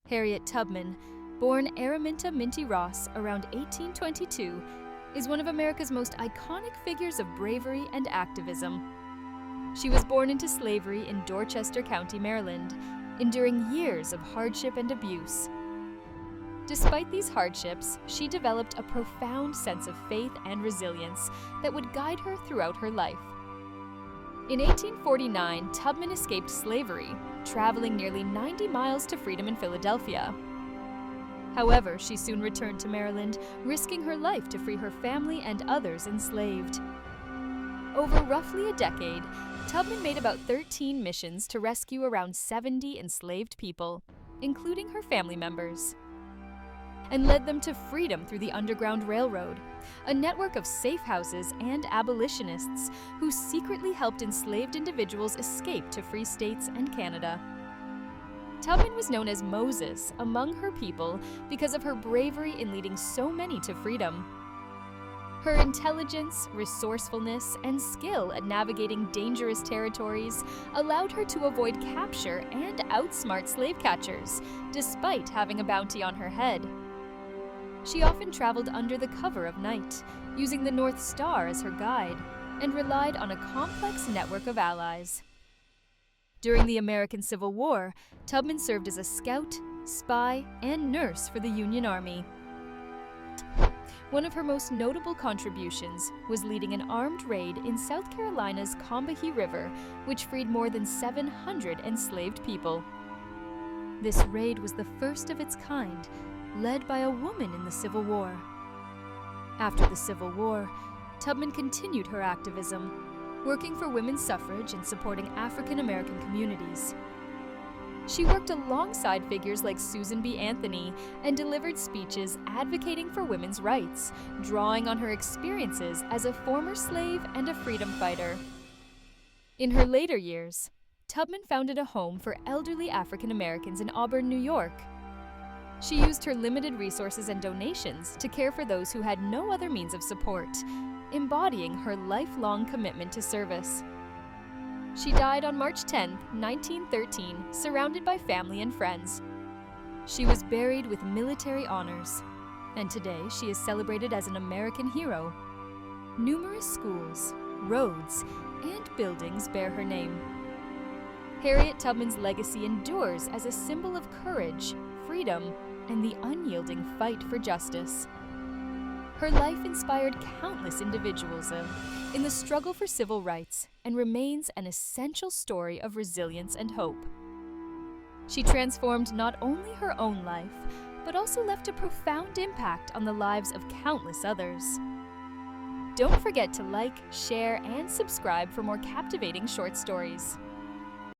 Harriet Tubman, born Araminta Minty Ross around 1822, is one of America's most iconic figures of bravery and activism. She was born into slavery in Dorchester County, Maryland, enduring years of hardship and abuse. Despite these hardships, she developed a profound sense of faith and resilience that would guide her throughout her life. In 1849, Tubman escaped slavery, traveling nearly 90 miles to freedom in Philadelphia. However, she soon returned to Maryland, risking her life to free her family and others enslaved. Over roughly a decade, Tubman made about 13 missions to rescue around 70 enslaved people, including her family members, and led them to freedom through the Underground Railroad, a network of safe houses and abolitionists who secretly helped enslaved individuals escape to free states and Canada. Tubman was known as Moses among her people because of her bravery in leading so many to freedom. Her intelligence, resourcefulness, and skill at navigating dangerous territories allowed her to avoid capture and outsmart slave catchers, despite having a bounty on her head. She often traveled under the cover of night, using the North Star as her guide, and relied on a complex network of allies. During the American Civil War, Tubman served as a scout, spy, and nurse for the Union Army. One of her most notable contributions was leading an armed raid in South Carolina's Combahee River, which freed more than 700 enslaved people. This raid was the first of its kind, led by a woman in the Civil War. After the Civil War, Tubman continued her activism, working for women's suffrage and supporting African American communities. She worked alongside figures like Susan B. Anthony and delivered speeches advocating for women's rights, drawing on her experiences as a former slave and a freedom fighter. In her later years, Tubman founded a home for elderly African Americans in Auburn, New York. She used her limited resources and donations to care for those who had no other means of support, embodying her lifelong commitment to service. She died on March 10, 1913, surrounded by family and friends. She was buried with military honors, and today she is celebrated as an American hero. Numerous schools, roads, and buildings bear her name. Harriet Tubman's legacy endures as a symbol of courage, freedom, and the unyielding fight for justice. Her life inspired countless individuals in the struggle for civil rights and remains an essential story of resilience and hope. She transformed not only her own life, but also left a profound impact on the lives of countless others. Don't forget to like, share, and subscribe for more captivating short stories.